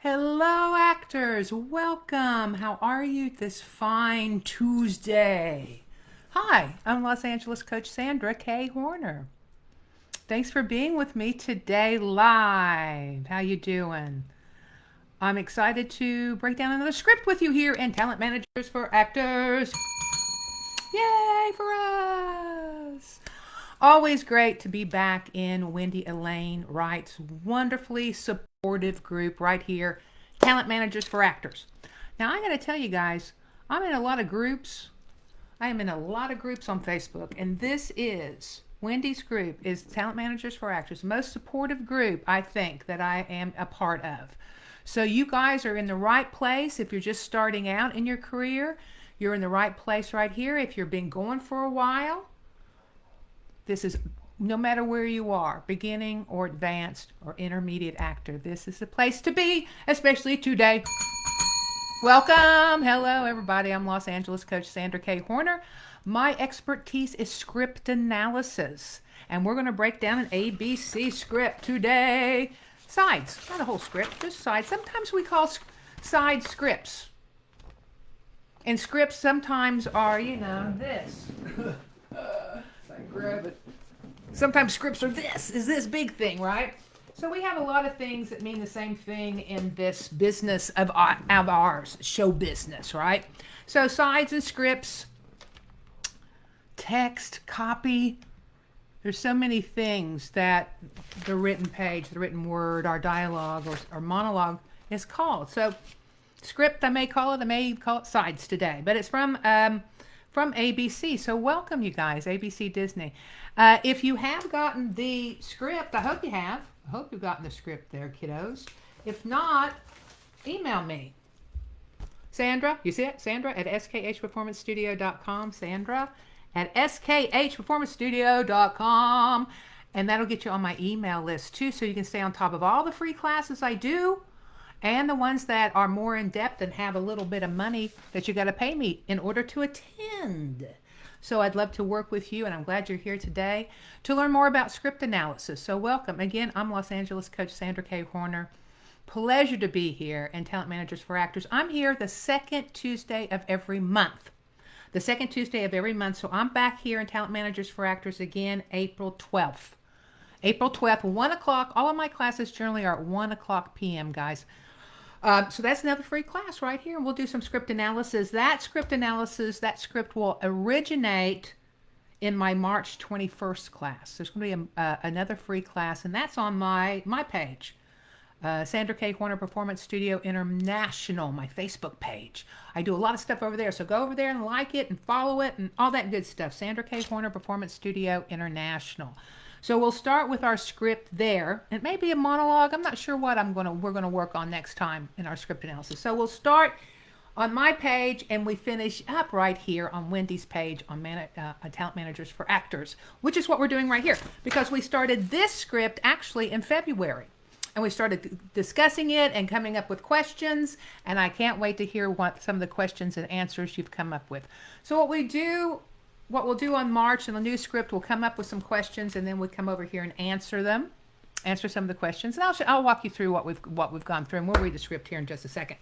Hello, actors. Welcome. How are you this fine Tuesday? Hi, I'm Los Angeles coach Sandra K. Horner. Thanks for being with me today live. How you doing? I'm excited to break down another script with you here in Talent Managers for Actors. Yay for us! Always great to be back in Wendy Elaine Wright's wonderfully supportive group right here, Talent Managers for Actors. Now, I got to tell you guys, I'm in a lot of groups. I am in a lot of groups on Facebook, and this is Wendy's group is Talent Managers for Actors, the most supportive group I think that I am a part of. So you guys are in the right place if you're just starting out in your career. You're in the right place right here if you've been going for a while. This is no matter where you are, beginning or advanced or intermediate actor, this is the place to be, especially today. Welcome. Hello, everybody. I'm Los Angeles coach Sandra K. Horner. My expertise is script analysis, and we're going to break down an ABC script today. Sides, not a whole script, just sides. Sometimes we call side scripts. And scripts sometimes are, this. I grab it. Sometimes scripts are this big thing, right? So we have a lot of things that mean the same thing in this business of ours, show business, right? So sides and scripts, text, copy. There's so many things that the written page, the written word, our dialogue or monologue is called. So script, I may call it sides today, but it's from ABC. So welcome, you guys, ABC Disney. If you have gotten the script, I hope you have. I hope you've gotten the script there, kiddos. If not, email me. Sandra, you see it? Sandra at skhperformancestudio.com. Sandra at skhperformancestudio.com. And that'll get you on my email list too, so you can stay on top of all the free classes I do and the ones that are more in depth and have a little bit of money that you got to pay me in order to attend. So I'd love to work with you, and I'm glad you're here today to learn more about script analysis. So welcome. Again, I'm Los Angeles coach Sandra K. Horner. Pleasure to be here in Talent Managers for Actors. I'm here the second Tuesday of every month. The second Tuesday of every month. So I'm back here in Talent Managers for Actors again April 12th. April 12th, 1 o'clock. All of my classes generally are at 1 o'clock p.m., guys. So that's another free class right here. And we'll do some script analysis. That script will originate in my March 21st class. There's going to be another free class, and that's on my page. Sandra K. Horner Performance Studio International, my Facebook page. I do a lot of stuff over there, so go over there and like it and follow it and all that good stuff. Sandra K. Horner Performance Studio International. So we'll start with our script there. It may be a monologue. I'm not sure what we're gonna work on next time in our script analysis. So we'll start on my page and we finish up right here on Wendy's page on Talent Managers for Actors, which is what we're doing right here because we started this script actually in February. And we started discussing it and coming up with questions, and I can't wait to hear what some of the questions and answers you've come up with. So what we'll do on March in the new script, we'll come up with some questions, and then we come over here and answer some of the questions, and I'll walk you through what we've gone through, and we'll read the script here in just a second.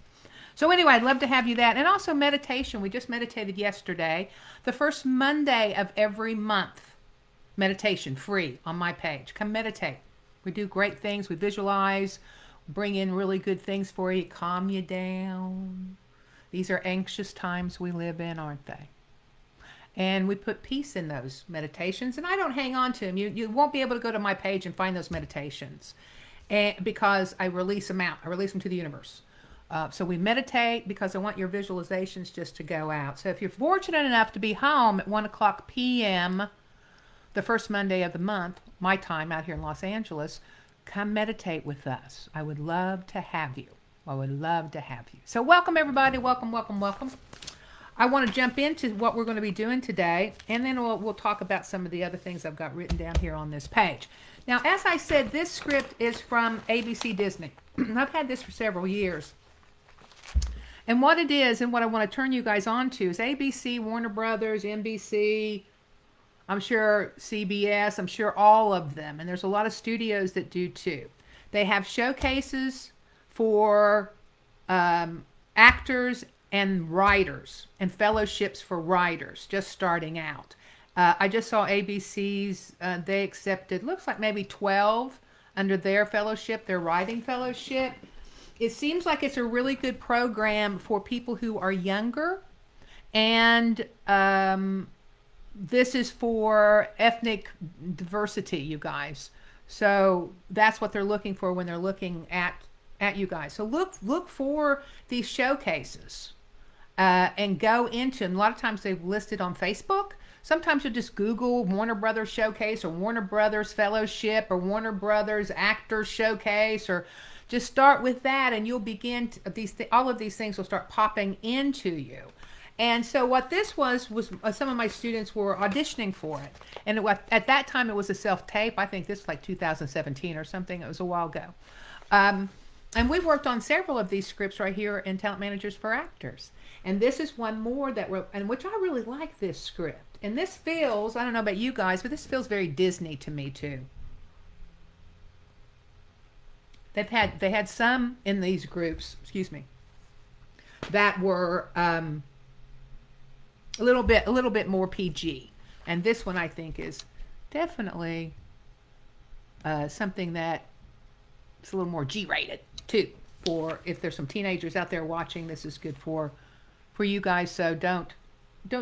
So anyway, I'd love to have you that, and also meditation. We just meditated yesterday, the first Monday of every month. Meditation free on my page. Come meditate. We do great things. We visualize, bring in really good things for you, calm you down. These are anxious times we live in, aren't they? And we put peace in those meditations, and I don't hang on to them. You won't be able to go to my page and find those meditations because I release them out. I release them to the universe. So we meditate because I want your visualizations just to go out. So if you're fortunate enough to be home at 1 o'clock p.m., the first Monday of the month, my time out here in Los Angeles, come meditate with us. I would love to have you. So welcome, everybody. Welcome. I want to jump into what we're going to be doing today, and then we'll talk about some of the other things I've got written down here on this page. Now, as I said, this script is from ABC Disney. I've had this for several years. And what it is, and what I want to turn you guys on to, is ABC, Warner Brothers, NBC, I'm sure CBS, I'm sure all of them. And there's a lot of studios that do too. They have showcases for actors and writers, and fellowships for writers just starting out. I just saw ABC's, they accepted, looks like maybe 12 under their fellowship, their writing fellowship. It seems like it's a really good program for people who are younger, and this is for ethnic diversity, you guys. So that's what they're looking for when they're looking at you guys. So look for these showcases and go into. And a lot of times they've listed on Facebook. Sometimes you just Google Warner Brothers Showcase or Warner Brothers Fellowship or Warner Brothers Actors Showcase, or just start with that, and you'll begin to, all of these things will start popping into you. And so what this was some of my students were auditioning for it. And at that time, it was a self-tape. I think this was like 2017 or something. It was a while ago. And we worked on several of these scripts right here in Talent Managers for Actors. And this is one more which I really like this script. And this feels, I don't know about you guys, but this feels very Disney to me too. They had some in these groups, excuse me, that were a little bit more PG. And this one I think is definitely something that is a little more G-rated too. For if there's some teenagers out there watching, this is good for you guys. So don't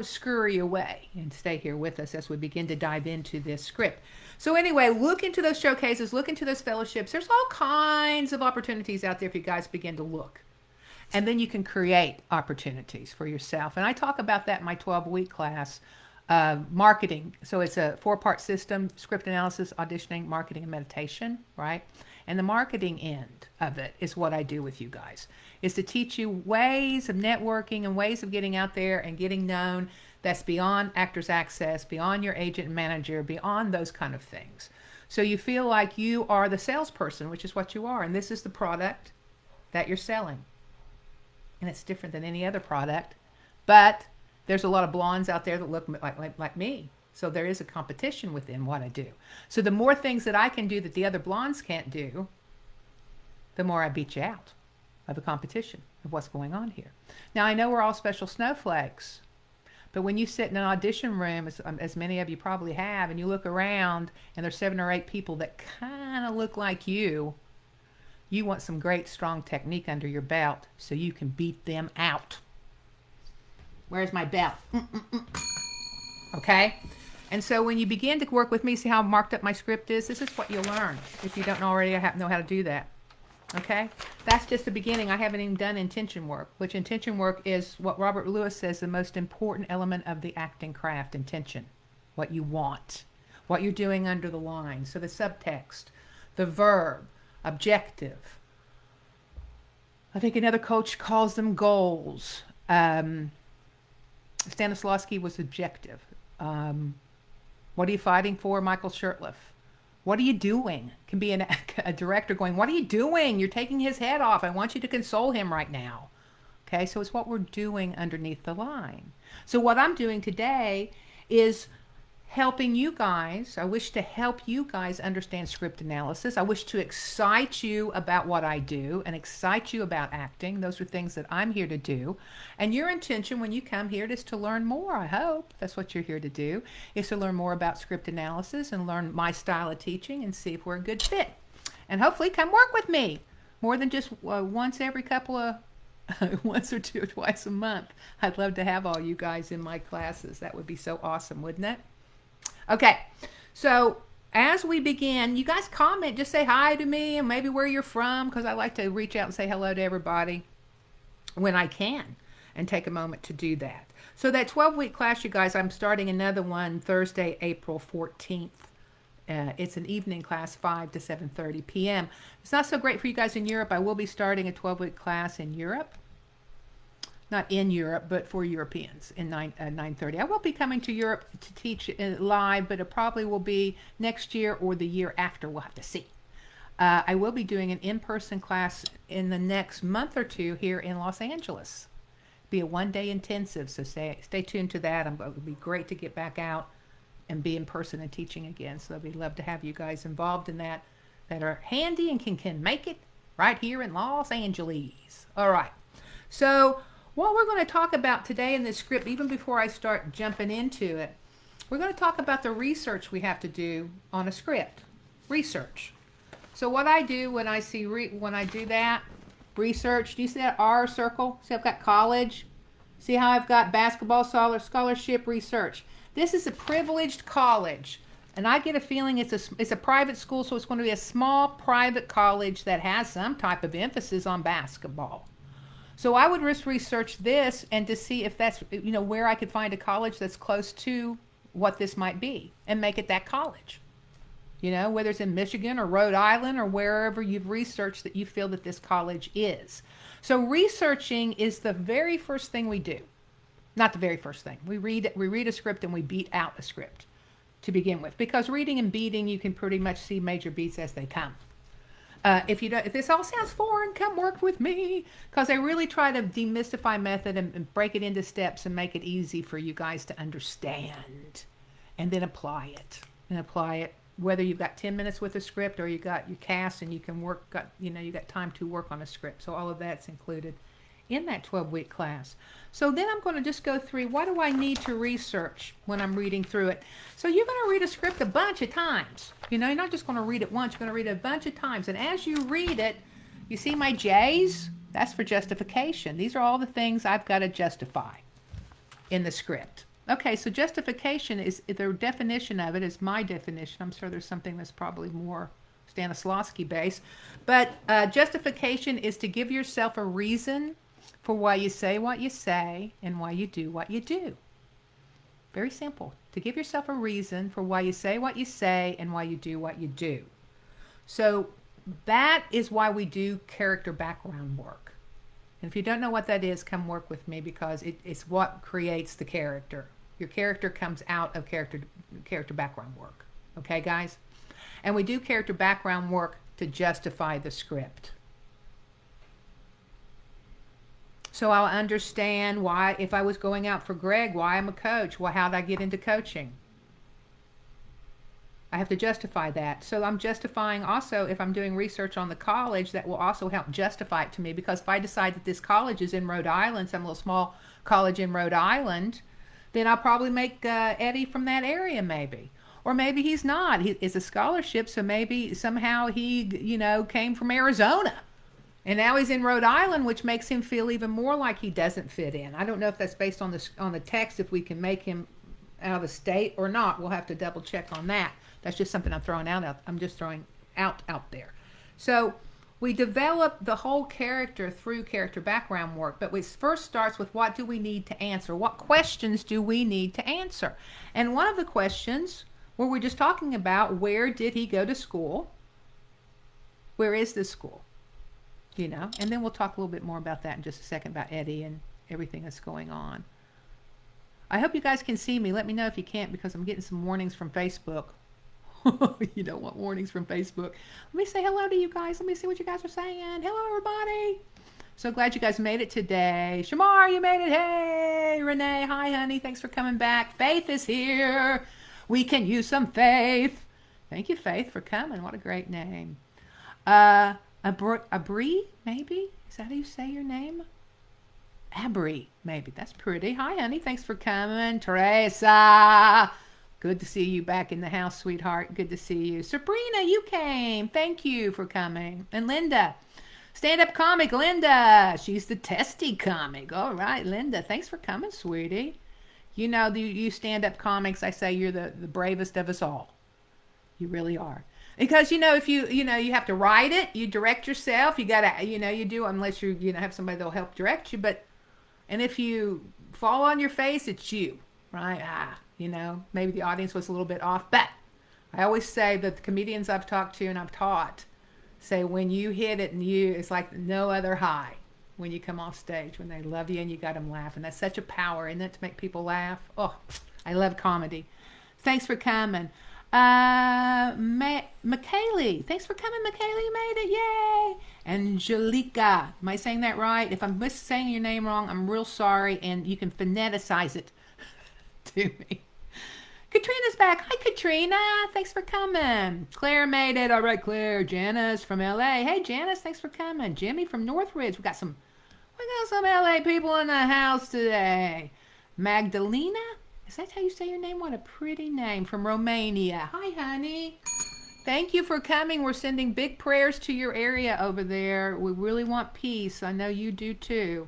scurry away and stay here with us as we begin to dive into this script. So anyway, look into those showcases, look into those fellowships. There's all kinds of opportunities out there if you guys begin to look. And then you can create opportunities for yourself. And I talk about that in my 12-week class, marketing. So it's a 4-part system: script analysis, auditioning, marketing, and meditation, right? And the marketing end of it is what I do with you guys, is to teach you ways of networking and ways of getting out there and getting known that's beyond Actors Access, beyond your agent and manager, beyond those kind of things. So you feel like you are the salesperson, which is what you are. And this is the product that you're selling. And it's different than any other product. But there's a lot of blondes out there that look like me. So there is a competition within what I do. So the more things that I can do that the other blondes can't do, the more I beat you out of the competition of what's going on here. Now, I know we're all special snowflakes, but when you sit in an audition room, as many of you probably have, and you look around and there's 7 or 8 people that kind of look like you want some great strong technique under your belt so you can beat them out. Where's my belt? Okay? And so when you begin to work with me, see how marked up my script is? This is what you'll learn. If you don't already know how to do that. Okay? That's just the beginning. I haven't even done intention work, which intention work is what Robert Lewis says the most important element of the acting craft: intention. What you want. What you're doing under the line. So the subtext, the verb, objective. I think another coach calls them goals. Stanislavski was objective. What are you fighting for, Michael Shurtleff? What are you doing? Can be a director going, what are you doing? You're taking his head off. I want you to console him right now. Okay, so it's what we're doing underneath the line. So what I'm doing today is helping you guys. I wish to help you guys understand script analysis. I wish to excite you about what I do and excite you about acting. Those are things that I'm here to do. And your intention when you come here is to learn more, I hope. That's what you're here to do, is to learn more about script analysis and learn my style of teaching and see if we're a good fit. And hopefully come work with me more than just once every couple of once or twice a month. I'd love to have all you guys in my classes. That would be so awesome, wouldn't it? Okay, so as we begin, you guys comment, just say hi to me and maybe where you're from, because I like to reach out and say hello to everybody when I can and take a moment to do that. So that 12-week class, you guys, I'm starting another one Thursday, April 14th. It's an evening class, 5 to 7:30 p.m. It's not so great for you guys in Europe. I will be starting a 12-week class in Europe. Not in Europe, but for Europeans in 9:30. I will be coming to Europe to teach live, but it probably will be next year or the year after. We'll have to see. I will be doing an in-person class in the next month or two here in Los Angeles. Be a one-day intensive, so stay tuned to that. It would be great to get back out and be in person and teaching again. So we'd love to have you guys involved in that are handy and can make it right here in Los Angeles. All right. So what we're going to talk about today in this script, even before I start jumping into it, we're going to talk about the research we have to do on a script. Research. So what I do when I see when I do that research, do you see that R circle? See, I've got college. See how I've got basketball scholarship research. This is a privileged college, and I get a feeling it's a private school, so it's going to be a small private college that has some type of emphasis on basketball. So I would research this and to see if that's, where I could find a college that's close to what this might be and make it that college. Whether it's in Michigan or Rhode Island or wherever you've researched that you feel that this college is. So researching is the very first thing we do. Not the very first thing. We read a script and we beat out a script to begin with. Because reading and beating, you can pretty much see major beats as they come. If this all sounds foreign, come work with me, because I really try to demystify method and break it into steps and make it easy for you guys to understand, and then apply it. Whether you've got 10 minutes with a script or you got your cast and you can you got time to work on a script. So all of that's included in that 12-week class. So then I'm going to just go through, what do I need to research when I'm reading through it? So you're going to read a script a bunch of times. You're not just going to read it once, you're going to read it a bunch of times. And as you read it, you see my J's? That's for justification. These are all the things I've got to justify in the script. Okay, so justification is, the definition of it is my definition. I'm sure there's something that's probably more Stanislavski based. But justification is to give yourself a reason for why you say what you say and why you do what you do. Very simple. To give yourself a reason for why you say what you say and why you do what you do. So that is why we do character background work. And if you don't know what that is, come work with me, because it's what creates the character. Your character comes out of character background work. Okay, guys? And we do character background work to justify the script. So I'll understand why, if I was going out for Greg, why I'm a coach. Well, how did I get into coaching? I have to justify that. So I'm justifying also, if I'm doing research on the college, that will also help justify it to me. Because if I decide that this college is in Rhode Island, some little small college in Rhode Island, then I'll probably make Eddie from that area maybe. Or maybe he's not. It's a scholarship, so maybe somehow he, came from Arizona. And now he's in Rhode Island, which makes him feel even more like he doesn't fit in. I don't know if that's based on the text, if we can make him out of the state or not. We'll have to double check on that. That's just something I'm throwing out. I'm just throwing out there. So we develop the whole character through character background work, but it first starts with, what do we need to answer? What questions do we need to answer? And one of the questions, where we're just talking about, where did he go to school? Where is this school? And then we'll talk a little bit more about that in just a second, about Eddie and everything that's going on. I hope you guys can see me. Let me know if you can't, because I'm getting some warnings from Facebook. You don't want warnings from Facebook. Let me say hello to you guys. Let me see what you guys are saying. Hello, everybody. So glad you guys made it today. Shamar, you made it. Hey, Renee. Hi, honey. Thanks for coming back. Faith is here. We can use some faith. Thank you, Faith, for coming. What a great name. Abri, maybe? Is that how you say your name? Abri, maybe. That's pretty. Hi, honey. Thanks for coming. Teresa. Good to see you back in the house, sweetheart. Good to see you. Sabrina, you came. Thank you for coming. And Linda. Stand-up comic, Linda. She's the testy comic. All right, Linda. Thanks for coming, sweetie. You stand-up comics, I say you're the bravest of us all. You really are. Because, if you have to write it, you direct yourself, you got to, you do, unless you have somebody that'll help direct you. And if you fall on your face, it's you, right? Maybe the audience was a little bit off. But I always say that the comedians I've talked to and I've taught say, when you hit it, it's like no other high when you come off stage, when they love you and you got them laughing. That's such a power, isn't it, to make people laugh? Oh, I love comedy. Thanks for coming. McKaylee, thanks for coming, McKaylee, you made it, yay! Angelica, am I saying that right? If I'm saying your name wrong, I'm real sorry, and you can phoneticize it to me. Katrina's back. Hi, Katrina. Thanks for coming. Claire made it. All right, Claire. Janice from LA. Hey, Janice. Thanks for coming. Jimmy from Northridge. We got some LA people in the house today. Magdalena. Is that how you say your name? What a pretty name. From Romania. Hi, honey. Thank you for coming. We're sending big prayers to your area over there. We really want peace. I know you do too.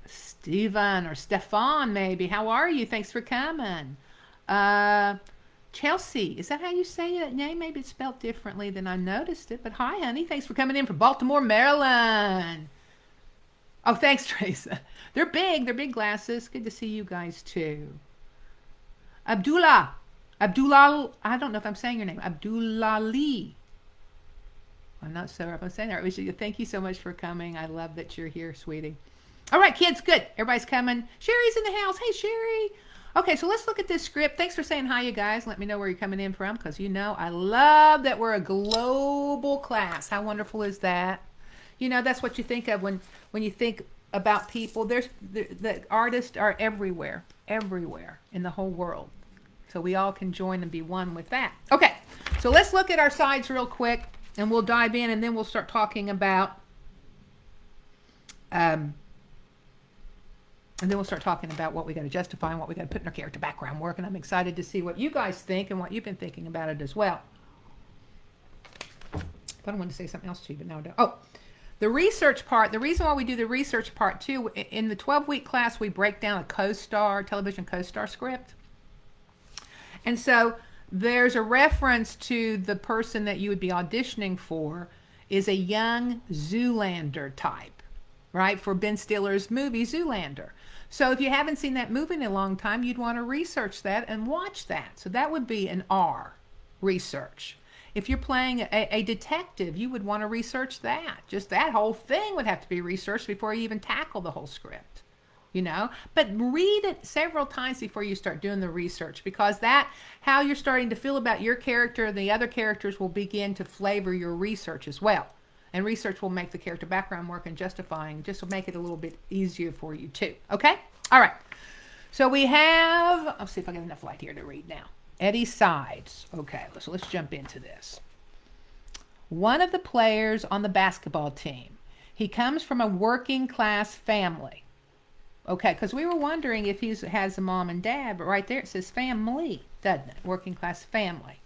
Stephen or Stefan, maybe. How are you? Thanks for coming. Chelsea, is that how you say that name? Maybe it's spelled differently than I noticed it. But hi, honey. Thanks for coming in from Baltimore, Maryland. Oh, thanks, Teresa. They're big. They're big glasses. Good to see you guys too. Abdullah. Abdullah. I don't know if I'm saying your name. Abdullah Lee. I'm not sure if I'm saying that. Thank you so much for coming. I love that you're here, sweetie. All right, kids, good. Everybody's coming. Sherry's in the house. Hey, Sherry. Okay, so let's look at this script. Thanks for saying hi, you guys. Let me know where you're coming in from, because you know I love that we're a global class. How wonderful is that? You know, that's what you think of when you think about people. The artists are everywhere in the whole world. So we all can join and be one with that. Okay, so let's look at our sides real quick, and we'll dive in, and then we'll start talking about what we got to justify and what we got to put in our character background work. And I'm excited to see what you guys think and what you've been thinking about it as well. I thought I wanted to say something else to you, but now I don't. Oh, the research part. The reason why we do the research part too, in the 12-week class, we break down a television co-star script. And so there's a reference to the person that you would be auditioning for is a young Zoolander type, right? For Ben Stiller's movie Zoolander. So if you haven't seen that movie in a long time, you'd want to research that and watch that. So that would be an R, research. If you're playing a detective, you would want to research that. Just that whole thing would have to be researched before you even tackle the whole script, you know? But read it several times before you start doing the research, because that, how you're starting to feel about your character and the other characters will begin to flavor your research as well. And research will make the character background work and justifying, just will make it a little bit easier for you too. Okay? All right. So we have, I'll see if I get enough light here to read now. Eddie's sides. Okay, so let's jump into this. One of the players on the basketball team, he comes from a working class family. Okay, because we were wondering if he has a mom and dad, but right there it says family, doesn't it? Working class family.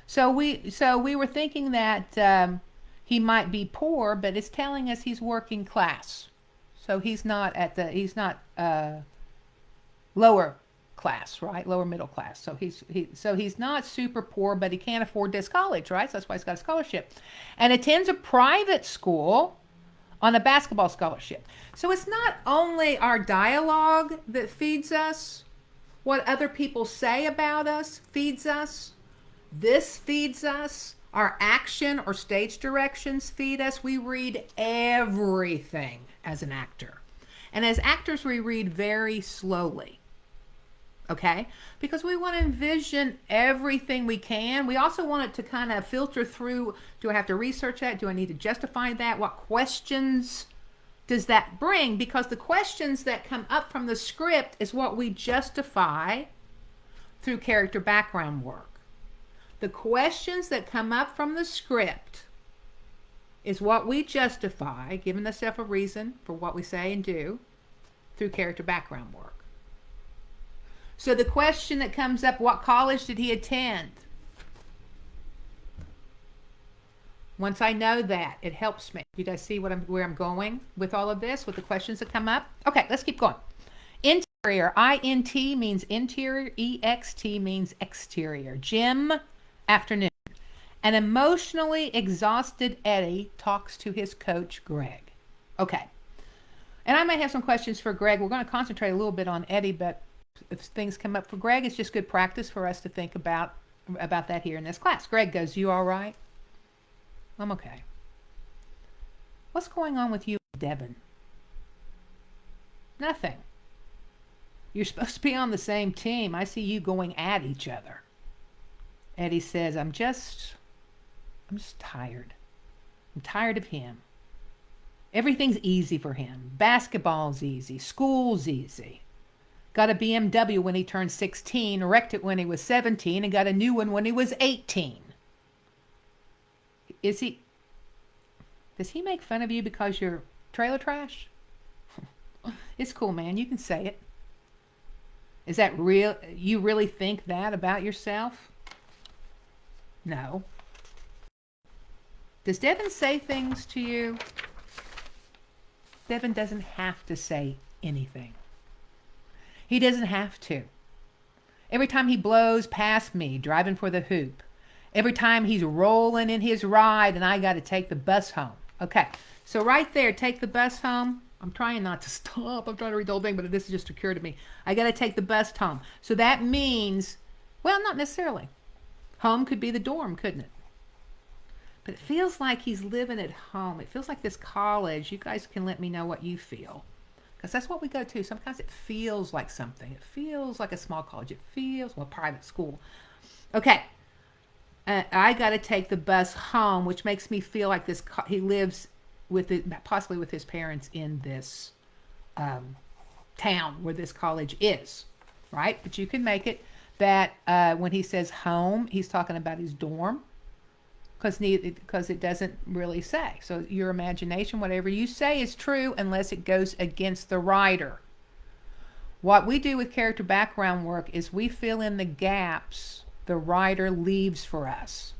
So we were thinking that he might be poor, but it's telling us he's working class. So he's not lower class, right? Lower middle class. So he's not super poor, but he can't afford this college, right? So that's why he's got a scholarship. And attends a private school on a basketball scholarship. So it's not only our dialogue that feeds us, what other people say about us feeds us. This feeds us. Our action or stage directions feed us. We read everything as an actor. And as actors, we read very slowly. Okay? Because we want to envision everything we can. We also want it to kind of filter through, do I have to research that? Do I need to justify that? What questions does that bring? Because the questions that come up from the script is what we justify through character background work. The questions that come up from the script is what we justify, giving ourselves a reason for what we say and do through character background work. So the question that comes up, what college did he attend? Once I know that, it helps me. You guys see where I'm going with all of this, with the questions that come up? Okay, let's keep going. Interior, INT means interior, EXT means exterior. Gym, afternoon. An emotionally exhausted Eddie talks to his coach, Greg. Okay. And I might have some questions for Greg. We're going to concentrate a little bit on Eddie, but if things come up for Greg, it's just good practice for us to think about that here in this class. Greg goes, you all right? I'm okay. What's going on with you, Devin? Nothing. You're supposed to be on the same team. I see you going at each other. Eddie says, I'm just tired. I'm tired of him. Everything's easy for him. Basketball's easy. School's easy. got a BMW when he turned 16, wrecked it when he was 17, and got a new one when he was 18. Does he make fun of you because you're trailer trash? It's cool, man. You can say it. Is that real? You really think that about yourself? No. Does Devin say things to you? Devin doesn't have to say anything. He doesn't have to. Every time he blows past me, driving for the hoop, every time he's rolling in his ride and I got to take the bus home. Okay, so right there, take the bus home. I'm trying not to stop. I'm trying to read the whole thing, but this just occurred to me. I got to take the bus home. So that means, well, not necessarily. Home could be the dorm, couldn't it? But it feels like he's living at home. It feels like this college. You guys can let me know what you feel. Because that's what we go to. Sometimes it feels like something. It feels like a small college. It feels, well, private school. Okay. I got to take the bus home, which makes me feel like this. He lives with it, possibly with his parents in this town where this college is, right? But you can make it that when he says home, he's talking about his dorm, because it doesn't really say. So your imagination, whatever you say is true unless it goes against the writer. What we do with character background work is we fill in the gaps the writer leaves for us.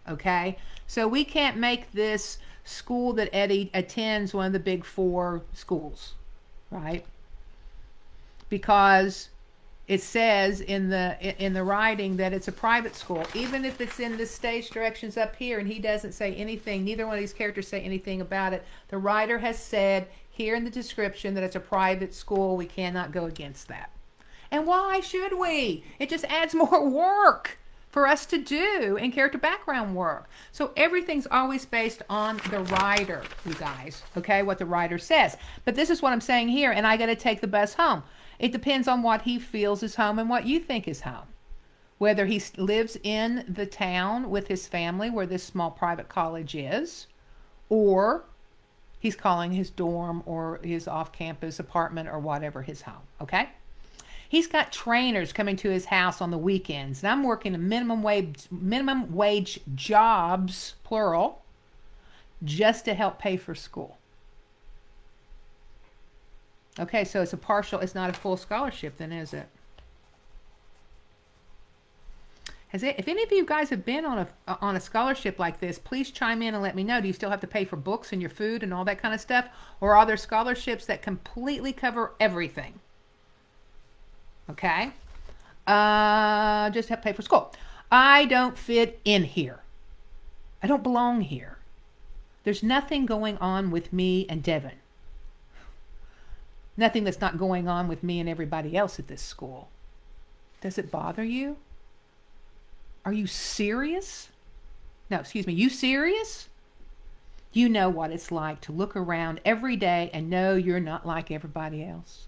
Okay? So we can't make this school that Eddie attends one of the big 4 schools, right? Because it says in the writing that it's a private school. Even if it's in the stage directions up here and he doesn't say anything, neither one of these characters say anything about it, the writer has said here in the description that it's a private school. We cannot go against that. And why should we? It just adds more work for us to do in character background work. So everything's always based on the writer, you guys, okay, what the writer says. But this is what I'm saying here, and I got to take the bus home. It depends on what he feels is home and what you think is home. Whether he lives in the town with his family where this small private college is, or he's calling his dorm or his off-campus apartment or whatever his home, okay? He's got trainers coming to his house on the weekends, and I'm working a minimum wage jobs, plural, just to help pay for school. Okay, so it's a partial, it's not a full scholarship then, is it? If any of you guys have been on a scholarship like this, please chime in and let me know. Do you still have to pay for books and your food and all that kind of stuff? Or are there scholarships that completely cover everything? Okay? Just have to pay for school. I don't fit in here. I don't belong here. There's nothing going on with me and Devin. Nothing that's not going on with me and everybody else at this school. Does it bother you? Are you serious? No, excuse me, you serious? You know what it's like to look around every day and know you're not like everybody else.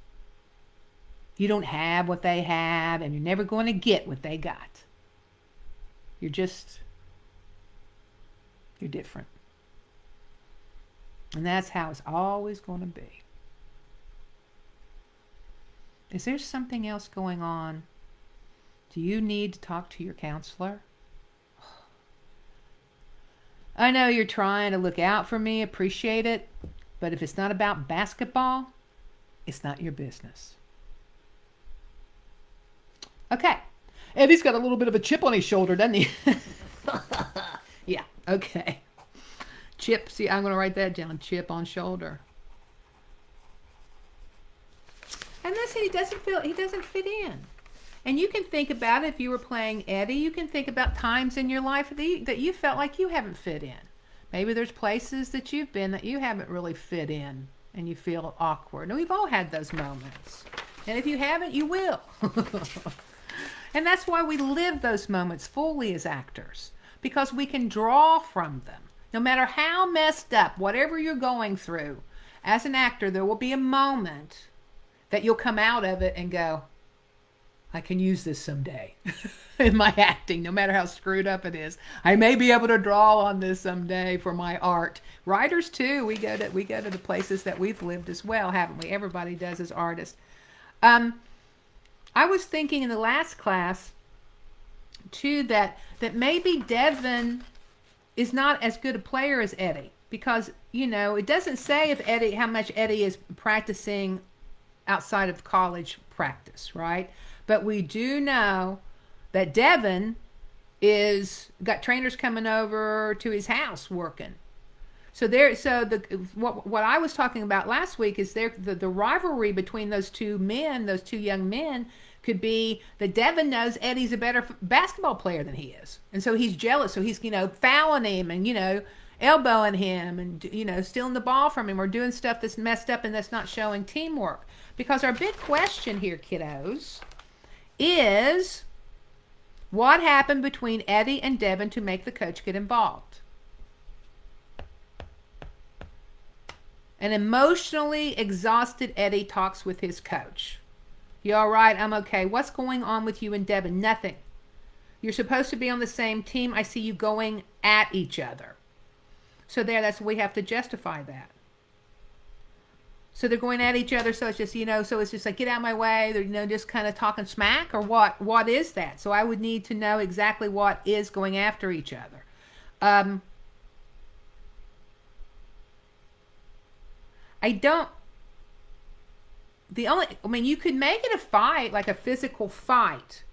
You don't have what they have, and you're never going to get what they got. You're different. And that's how it's always going to be. Is there something else going on? Do you need to talk to your counselor? I know you're trying to look out for me, appreciate it, but if it's not about basketball, it's not your business. Okay. Eddie's got a little bit of a chip on his shoulder, doesn't he? Yeah, okay. Chip, see, I'm going to write that down, chip on shoulder. And that's it, he doesn't fit in. And you can think about it, if you were playing Eddie, you can think about times in your life that you felt like you haven't fit in. Maybe there's places that you've been that you haven't really fit in and you feel awkward. And we've all had those moments. And if you haven't, you will. And that's why we live those moments fully as actors, because we can draw from them. No matter how messed up, whatever you're going through, as an actor, there will be a moment that you'll come out of it and go, I can use this someday in my acting, no matter how screwed up it is. I may be able to draw on this someday for my art. Writers too, we go to the places that we've lived as well, haven't we? Everybody does as artists. I was thinking in the last class too that maybe Devin is not as good a player as Eddie, because it doesn't say if Eddie, how much Eddie is practicing outside of college practice, right? But we do know that Devin is got trainers coming over to his house working. So what I was talking about last week is the rivalry between those two young men, could be that Devin knows Eddie's a better basketball player than he is, and so he's jealous. So he's fouling him and elbowing him and stealing the ball from him or doing stuff that's messed up and that's not showing teamwork. Because our big question here, kiddos, is what happened between Eddie and Devin to make the coach get involved? An emotionally exhausted Eddie talks with his coach. You all right? I'm okay. What's going on with you and Devin? Nothing. You're supposed to be on the same team. I see you going at each other. So that's we have to justify that. So they're going at each other. So it's just, so it's just like, get out of my way. They're, just kind of talking smack, or what? What is that? So I would need to know exactly what is going after each other. You could make it a fight, like a physical fight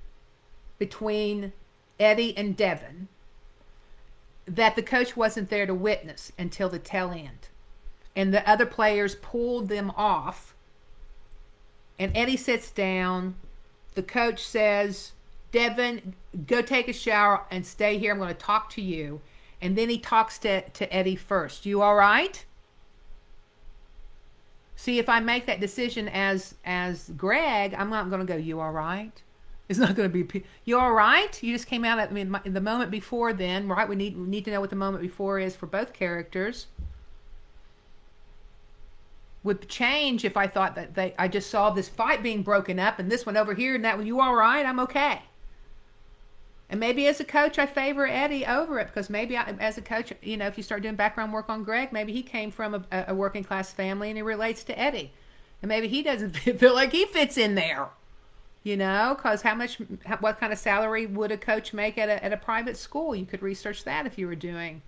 between Eddie and Devin, that the coach wasn't there to witness until the tail end. And the other players pulled them off. And Eddie sits down. The coach says, Devin, go take a shower and stay here. I'm going to talk to you. And then he talks to Eddie first. You all right? See, if I make that decision as Greg, I'm not going to go, you all right? It's not going to be, you all right? You just came out at me in the moment before then, right? We need to know what the moment before is for both characters. Would change if I thought that I just saw this fight being broken up and this one over here and that one, you all right? I'm okay. And maybe as a coach, I favor Eddie over it, because maybe as a coach, if you start doing background work on Greg, maybe he came from a working class family and he relates to Eddie. And maybe he doesn't feel like he fits in there, because what kind of salary would a coach make at a private school? You could research that if you were doing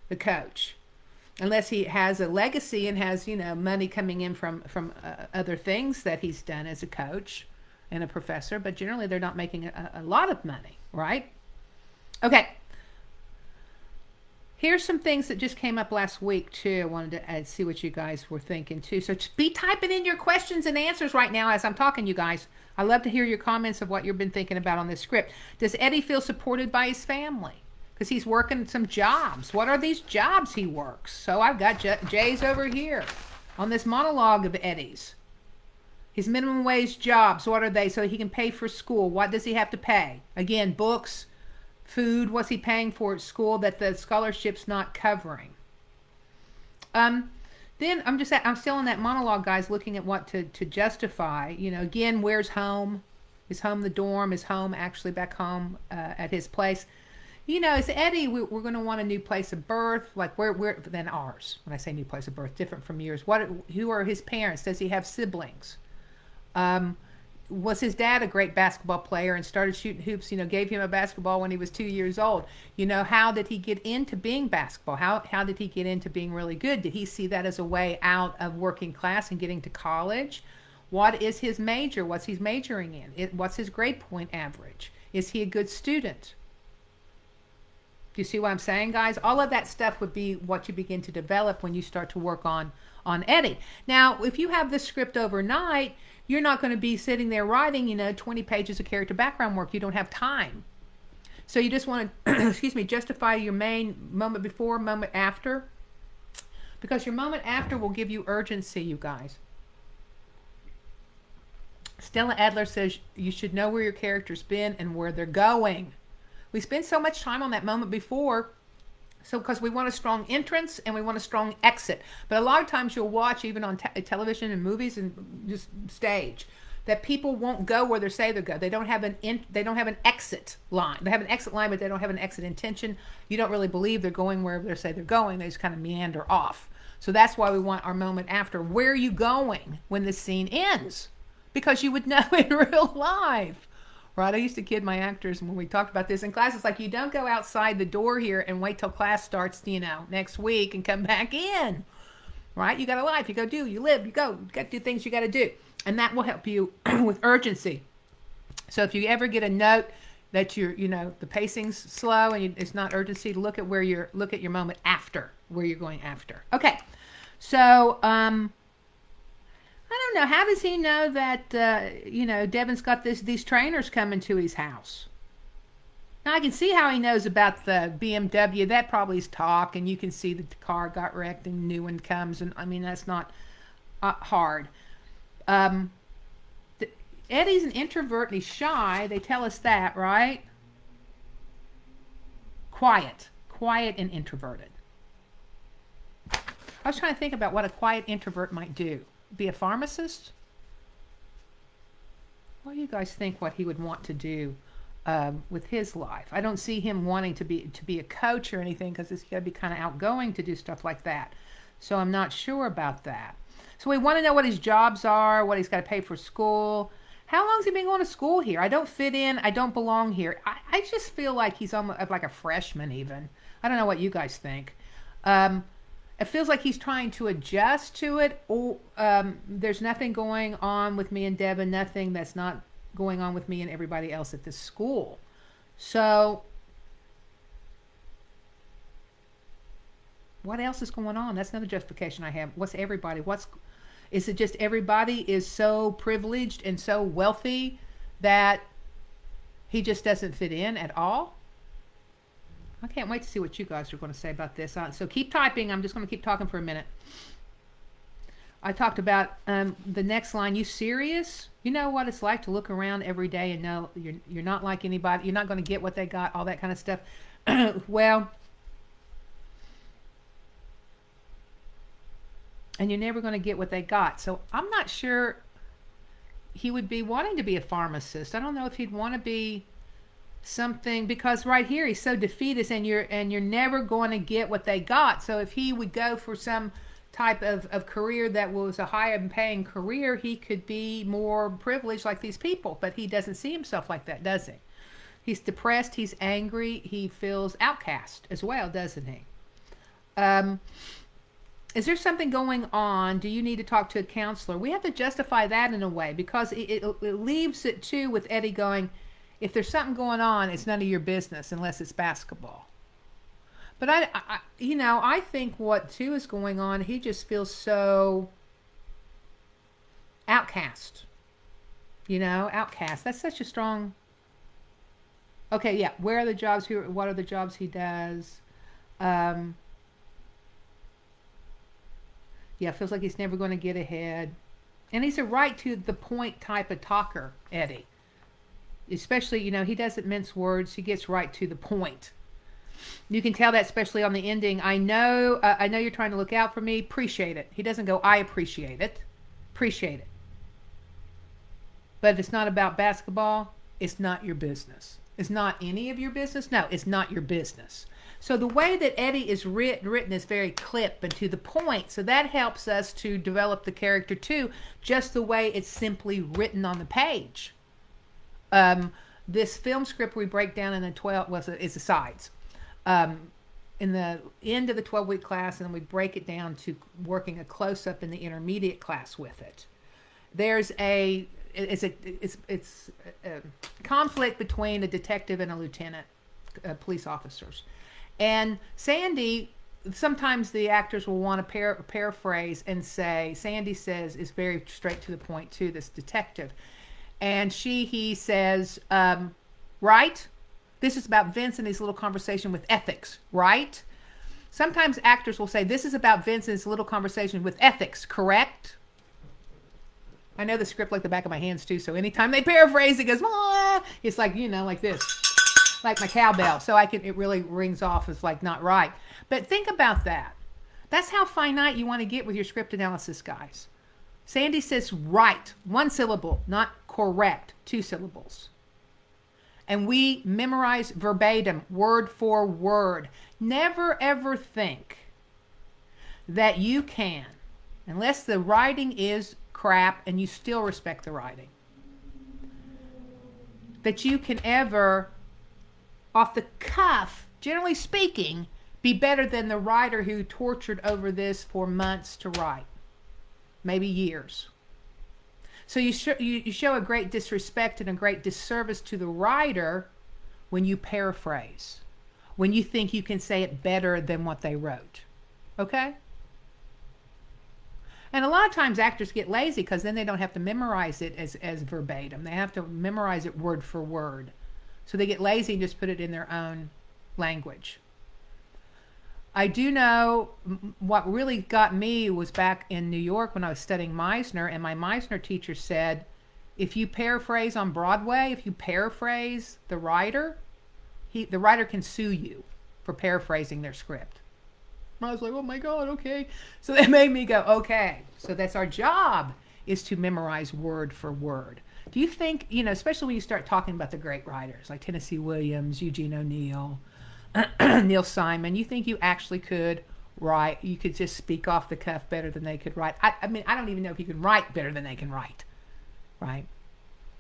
the coach. Unless he has a legacy and has, money coming in from other things that he's done as a coach and a professor, but generally they're not making a lot of money, right? Okay. Here's some things that just came up last week too. I wanted to see what you guys were thinking too. So be typing in your questions and answers right now as I'm talking, you guys. I love to hear your comments of what you've been thinking about on this script. Does Eddie feel supported by his family? Because he's working some jobs. What are these jobs he works? So I've got Jay's over here on this monologue of Eddie's. His minimum wage jobs, what are they? So he can pay for school. What does he have to pay? Again, books, food. What's he paying for at school that the scholarship's not covering? Then I'm still in that monologue, guys, looking at what to justify. Again, where's home? Is home the dorm? Is home actually back home at his place? As Eddie, we're going to want a new place of birth, like where than ours. When I say new place of birth, different from yours. Who are his parents? Does he have siblings? Was his dad a great basketball player and started shooting hoops, gave him a basketball when he was 2 years old? How did he get into being basketball? How did he get into being really good? Did he see that as a way out of working class and getting to college? What is his major? What's he majoring in? What's his grade point average? Is he a good student? Do you see what I'm saying, guys? All of that stuff would be what you begin to develop when you start to work on Eddie. Now, if you have this script overnight, you're not going to be sitting there writing, 20 pages of character background work. You don't have time. So you just want to, justify your main moment before, moment after. Because your moment after will give you urgency, you guys. Stella Adler says you should know where your character's been and where they're going. We spend so much time on that moment before, so because we want a strong entrance and we want a strong exit. But a lot of times you'll watch, even on television and movies and just stage, that people won't go where they say they go. They don't have an exit line. They have an exit line, but they don't have an exit intention. You don't really believe they're going wherever they say they're going. They just kind of meander off. So that's why we want our moment after. Where are you going when the scene ends? because you would know in real life. Right? I used to kid my actors when we talked about this in class. It's like, you don't go outside the door here and wait till class starts, next week and come back in. Right? You got a life. You go do. You live. You go. You got to do things you got to do. And that will help you with urgency. So if you ever get a note that the pacing's slow and it's not urgency, look at your moment after, where you're going after. Okay. So, I don't know. How does he know that, Devin's got these trainers coming to his house? Now, I can see how he knows about the BMW. That probably is talk, and you can see that the car got wrecked and a new one comes. And, I mean, that's not hard. Eddie's an introvert and he's shy. They tell us that, right? Quiet and introverted. I was trying to think about what a quiet introvert might do. Be a pharmacist? What do you guys think what he would want to do with his life? I don't see him wanting to be a coach or anything, because he's got to be kind of outgoing to do stuff like that. So I'm not sure about that. So we want to know what his jobs are, what he's got to pay for school. How long has he been going to school here? I don't fit in. I don't belong here. I just feel like he's almost like a freshman even. I don't know what you guys think. It feels like he's trying to adjust to it. Or there's nothing going on with me and Devin, nothing that's not going on with me and everybody else at this school. So what else is going on? That's another justification I have. What's everybody? Is it just everybody is so privileged and so wealthy that he just doesn't fit in at all? I can't wait to see what you guys are going to say about this. So keep typing. I'm just going to keep talking for a minute. I talked about the next line. You serious? You know what it's like to look around every day and know you're not like anybody. You're not going to get what they got, all that kind of stuff. Well, and you're never going to get what they got. So I'm not sure he would be wanting to be a pharmacist. I don't know if he'd want to be something, because right here he's so defeatist, and you're never going to get what they got. So if he would go for some type of career that was a higher paying career, he could be more privileged like these people. But he doesn't see himself like that, does he? He's depressed, he's angry, he feels outcast as well, doesn't he? Is there something going on? Do you need to talk to a counselor? We have to justify that in a way, because it leaves it too with Eddie going, if there's something going on, it's none of your business unless it's basketball. But I think what too is going on, he just feels so outcast. Outcast. That's such a strong. Okay, yeah. Where are the jobs? What are the jobs he does? Yeah, feels like he's never going to get ahead. And he's a right to the point type of talker, Eddie. Especially, he doesn't mince words. He gets right to the point. You can tell that especially on the ending. I know you're trying to look out for me. Appreciate it. He doesn't go, I appreciate it. Appreciate it. But if it's not about basketball, it's not your business. It's not any of your business. No, it's not your business. So the way that Eddie is written is very clipped and to the point. So that helps us to develop the character too, just the way it's simply written on the page. This film script we break down in is the sides. In the end of the 12-week class, and then we break it down to working a close-up in the intermediate class with it. There's a conflict between a detective and a lieutenant, police officers. And Sandy, sometimes the actors will want to paraphrase and say, Sandy says, is very straight to the point too, this detective. And he says, right? This is about Vince and his little conversation with ethics, right? Sometimes actors will say, this is about Vince and his little conversation with ethics, correct? I know the script like the back of my hands too, so anytime they paraphrase, it goes, ah! It's like, like this, like my cowbell. So it really rings off as like not right. But think about that. That's how finite you want to get with your script analysis, guys. Sandy says right, one syllable, not correct, 2 syllables. And we memorize verbatim, word for word. Never ever think that you can, unless the writing is crap and you still respect the writing. That you can ever, off the cuff, generally speaking, be better than the writer who tortured over this for months to write, maybe years. So you show a great disrespect and a great disservice to the writer when you paraphrase, when you think you can say it better than what they wrote. Okay? And a lot of times actors get lazy because then they don't have to memorize it as verbatim. They have to memorize it word for word. So they get lazy and just put it in their own language. I do know what really got me was back in New York when I was studying Meisner, and my Meisner teacher said, if you paraphrase on Broadway, if you paraphrase the writer can sue you for paraphrasing their script. I was like, oh my God, okay. So that made me go, okay. So that's our job, is to memorize word for word. Do you think, especially when you start talking about the great writers like Tennessee Williams, Eugene O'Neill, Neil Simon, you think you actually could write, you could just speak off the cuff better than they could write? I mean, I don't even know if you can write better than they can write, right?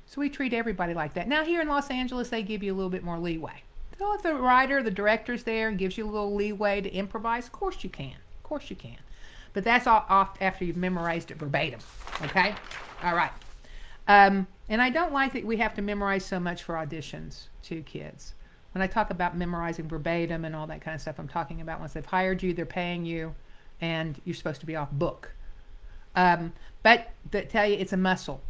So we treat everybody like that. Now here in Los Angeles, they give you a little bit more leeway. So if the writer, the director's there and gives you a little leeway to improvise, of course you can. Of course you can. But that's all off after you've memorized it verbatim. Okay? All right. And I don't like that we have to memorize so much for auditions to kids. When I talk about memorizing verbatim and all that kind of stuff, I'm talking about once they've hired you, they're paying you, and you're supposed to be off book. But they tell you it's a muscle.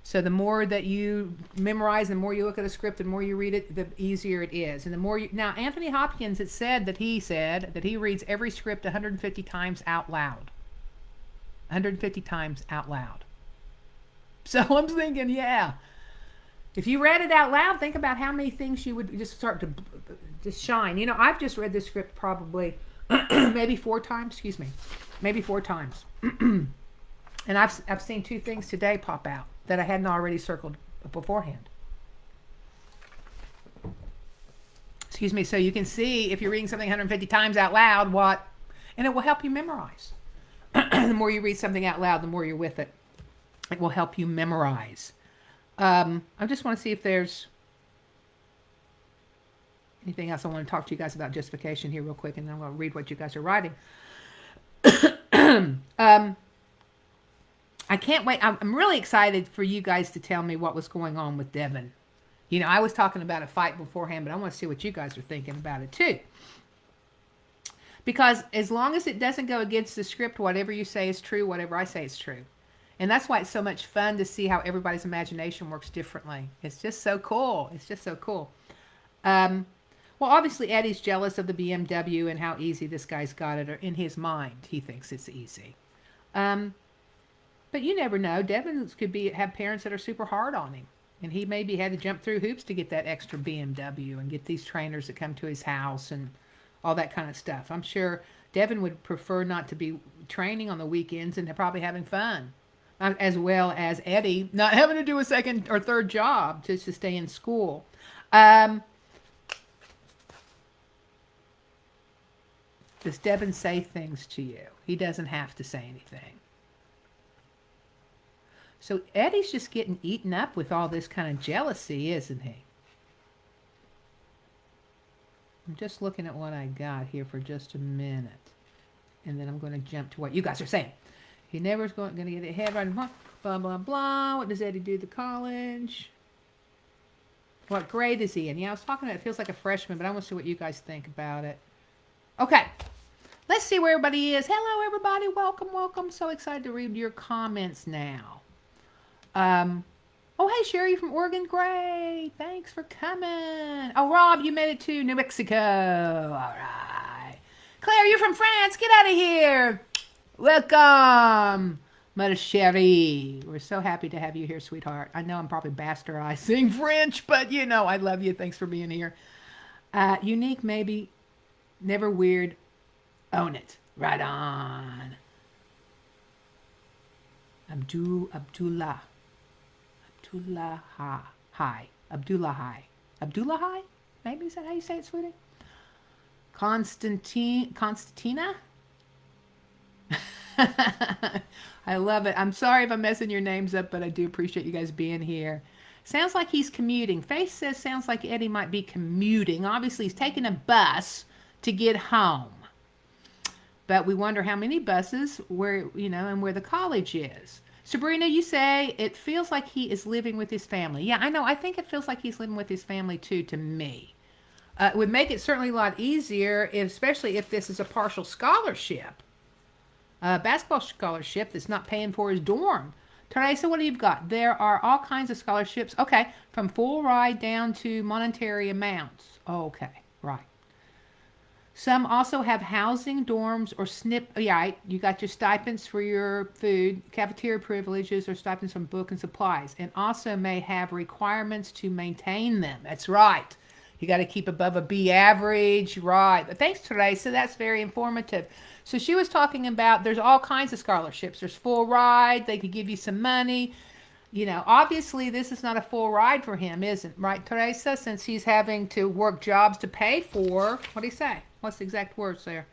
So the more that you memorize, the more you look at a script, the more you read it, the easier it is. And the more you... Now, Anthony Hopkins, it said that he reads every script 150 times out loud. 150 times out loud. So I'm thinking, yeah. If you read it out loud, think about how many things you would just start to just shine. I've just read this script probably maybe 4 times. Maybe 4 times. And I've seen 2 things today pop out that I hadn't already circled beforehand. So you can see if you're reading something 150 times out loud, and it will help you memorize. The more you read something out loud, the more you're with it. It will help you memorize. I just want to see if there's anything else I want to talk to you guys about justification here real quick, and then I'm going to read what you guys are writing. I can't wait. I'm really excited for you guys to tell me what was going on with Devin. I was talking about a fight beforehand, but I want to see what you guys are thinking about it too. Because as long as it doesn't go against the script, whatever you say is true, whatever I say is true. And that's why it's so much fun to see how everybody's imagination works differently. It's just so cool. Well, obviously Eddie's jealous of the BMW and how easy this guy's got it. Or in his mind, he thinks it's easy. But you never know. Devin could have parents that are super hard on him. And he maybe had to jump through hoops to get that extra BMW and get these trainers that come to his house and all that kind of stuff. I'm sure Devin would prefer not to be training on the weekends and probably having fun. As well as Eddie not having to do a second or third job just to stay in school. Does Devin say things to you? He doesn't have to say anything. So Eddie's just getting eaten up with all this kind of jealousy, isn't he? I'm just looking at what I got here for just a minute. And then I'm going to jump to what you guys are saying. He never is going to get ahead right. Blah, blah, blah. What does Eddie do to college? What grade is he in? Yeah, I was talking about it feels like a freshman, but I want to see what you guys think about it. Okay. Let's see where everybody is. Hello, everybody. Welcome, welcome. So excited to read your comments now. Oh, hey, Sherry from Oregon. Great. Thanks for coming. Oh, Rob, you made it to New Mexico. All right. Claire, you're from France. Get out of here. Welcome, ma chérie. We're so happy to have you here, sweetheart. I know I'm probably bastardizing French, but I love you. Thanks for being here. Unique, maybe. Never weird. Own it. Right on. Abdullah. Maybe is that how you say it, sweetie? Constantina? I I love it. I'm sorry if I'm messing your names up, but I do appreciate you guys being here. Sounds like he's commuting. Faith says sounds like Eddie might be commuting. Obviously, he's taking a bus to get home. But we wonder how many buses, where, and where the college is. Sabrina, you say it feels like he is living with his family. Yeah, I know. I think it feels like he's living with his family too, to me. It would make it certainly a lot easier, especially if this is a partial scholarship. Basketball scholarship that's not paying for his dorm. Teresa, what do you've got? There are all kinds of scholarships. Okay, from full ride down to monetary amounts. Okay, right. Some also have housing, dorms, or SNP. Yeah, you got your stipends for your food, cafeteria privileges, or stipends from book and supplies, and also may have requirements to maintain them. That's right. You got to keep above a B average, right? But thanks, Teresa. That's very informative. So she was talking about there's all kinds of scholarships. There's full ride. They could give you some money. Obviously this is not a full ride for him, isn't right, Teresa? Since he's having to work jobs to pay for. What do you say? What's the exact words there?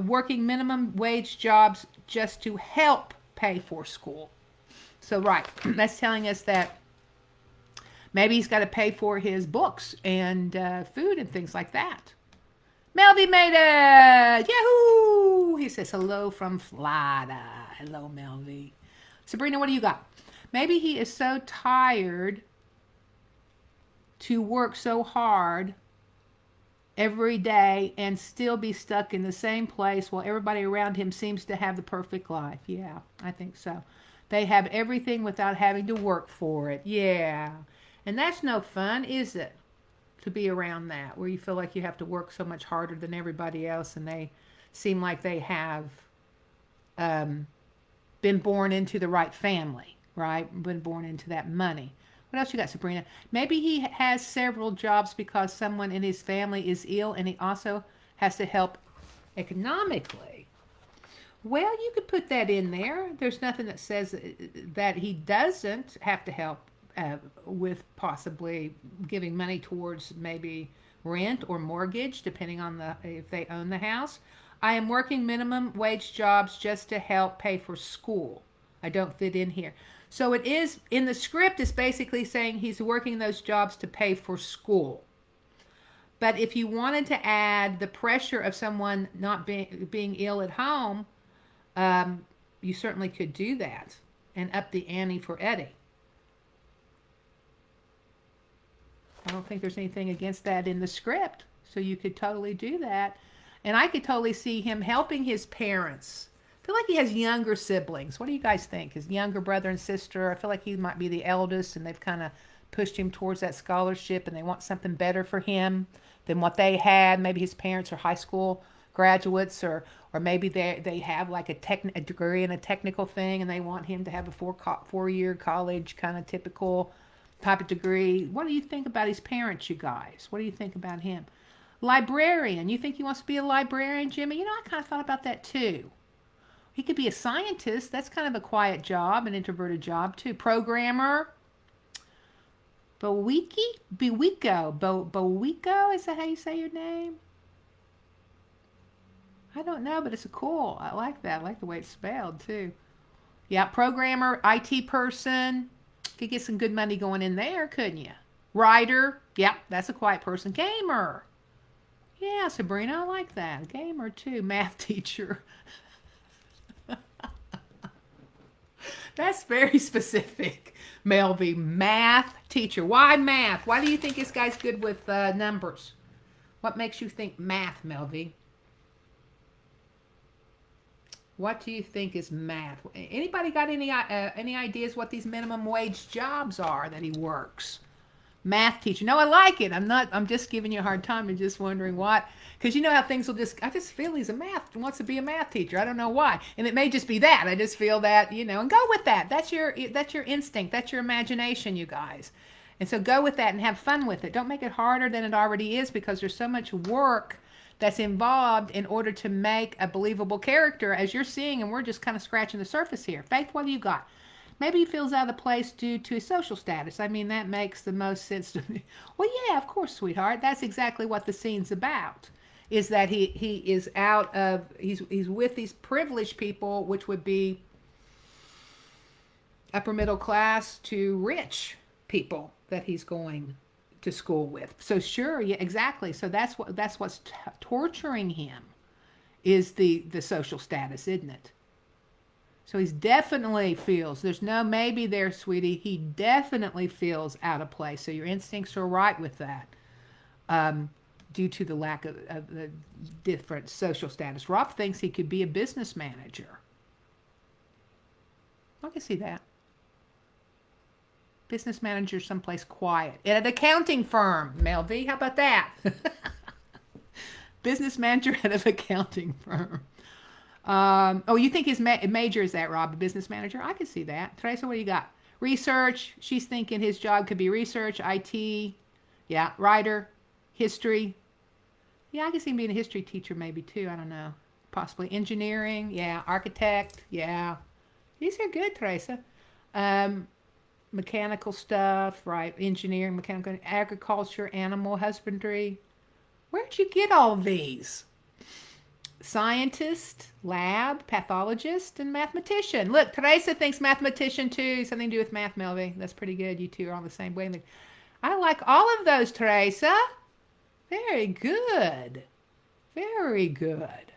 Working minimum wage jobs just to help pay for school. So right, that's telling us that maybe he's got to pay for his books and food and things like that. Melvy made it! Yahoo! He says hello from Florida. Hello, Melvy. Sabrina, what do you got? Maybe he is so tired to work so hard every day and still be stuck in the same place while everybody around him seems to have the perfect life. Yeah, I think so. They have everything without having to work for it. Yeah. And that's no fun, is it? To be around that, where you feel like you have to work so much harder than everybody else and they seem like they have been born into the right family, right? Been born into that money. What else you got, Sabrina? Maybe he has several jobs because someone in his family is ill and he also has to help economically. Well, you could put that in there. There's nothing that says that he doesn't have to help with possibly giving money towards maybe rent or mortgage, depending on if they own the house. I am working minimum wage jobs just to help pay for school. I don't fit in here. So it is, in the script, it's basically saying he's working those jobs to pay for school. But if you wanted to add the pressure of someone not being ill at home, you certainly could do that and up the ante for Eddie. I don't think there's anything against that in the script. So you could totally do that. And I could totally see him helping his parents. I feel like he has younger siblings. What do you guys think? His younger brother and sister. I feel like he might be the eldest and they've kind of pushed him towards that scholarship and they want something better for him than what they had. Maybe his parents are high school graduates or maybe they have like a degree in a technical thing and they want him to have a four-year college kind of typical type of degree. What do you think about his parents, you guys? What do you think about him? Librarian. You think he wants to be a librarian, Jimmy? I kind of thought about that too. He could be a scientist. That's kind of a quiet job, an introverted job too. Programmer. Bowico? Bowico? Is that how you say your name? I don't know, but it's cool. I like that. I like the way it's spelled too. Yeah, programmer, IT person. Could get some good money going in there, couldn't you? Writer. Yep, that's a quiet person. Gamer. Yeah, Sabrina, I like that. Gamer too. Math teacher. That's very specific, Melvy. Math teacher. Why math? Why do you think this guy's good with numbers? What makes you think math, Melvy? What do you think is math? Anybody got any ideas what these minimum wage jobs are that he works? Math teacher. No, I like it. I'm just giving you a hard time and just wondering what. Because you know how things I just feel he wants to be a math teacher. I don't know why. And it may just be that. I just feel that, and go with that. That's your instinct. That's your imagination, you guys. And so go with that and have fun with it. Don't make it harder than it already is because there's so much work that's involved in order to make a believable character as you're seeing, and we're just kind of scratching the surface here. Faith, what do you got? Maybe he feels out of place due to his social status. I mean, that makes the most sense to me. Well, yeah, of course, sweetheart. That's exactly what the scene's about, is that he is he's with these privileged people, which would be upper middle class to rich people that he's going to school with. So sure, yeah, exactly. So that's what's torturing him is the social status, isn't it? So he definitely feels there's no maybe there, sweetie. He definitely feels out of place. So your instincts are right with that, due to the lack of the different social status. Rob thinks he could be a business manager. I can see that. Business manager someplace quiet. At an accounting firm, Mel V. How about that? Business manager at an accounting firm. Oh, you think his major is that, Rob? A business manager? I can see that. Teresa, what do you got? Research. She's thinking his job could be research, IT. Yeah, writer, history. Yeah, I can see him being a history teacher maybe too. I don't know. Possibly engineering. Yeah, architect. Yeah. These are good, Teresa. Um, Mechanical stuff, right? Engineering, mechanical, agriculture, animal husbandry. Where'd you get all these? Scientist, lab, pathologist, and mathematician. Look, Teresa thinks mathematician too. Something to do with math, Melvie. That's pretty good. You two are on the same wavelength. I like all of those, Teresa. Very good. Very good.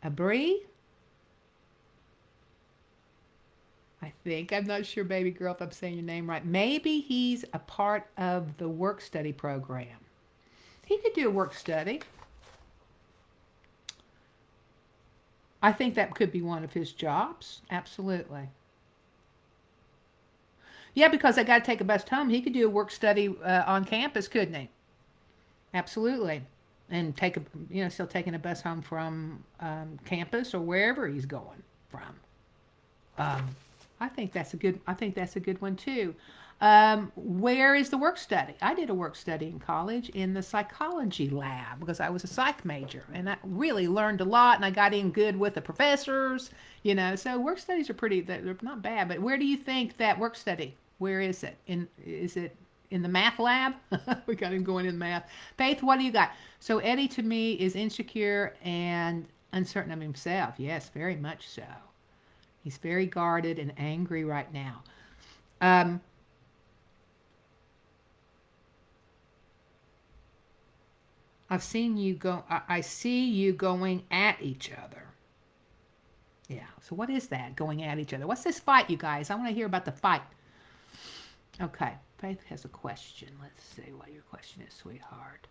Abri? I think. I'm not sure, baby girl, if I'm saying your name right. Maybe he's a part of the work study program. He could do a work study. I think that could be one of his jobs. Absolutely. Yeah, because I got to take a bus home. He could do a work study on campus, couldn't he? Absolutely. And still taking a bus home from campus or wherever he's going from. Um, I think that's a good. I think that's a good one too. Where is the work study? I did a work study in college in the psychology lab because I was a psych major, and I really learned a lot. And I got in good with the professors. So work studies are they're not bad. But where do you think that work study? Where is it? Is it in the math lab? We got him going in math. Faith, what do you got? So Eddie to me is insecure and uncertain of himself. Yes, very much so. He's very guarded and angry right now. I've seen you go. I see you going at each other. Yeah. So what is that? Going at each other. What's this fight, you guys? I want to hear about the fight. Okay. Faith has a question. Let's see what your question is, sweetheart.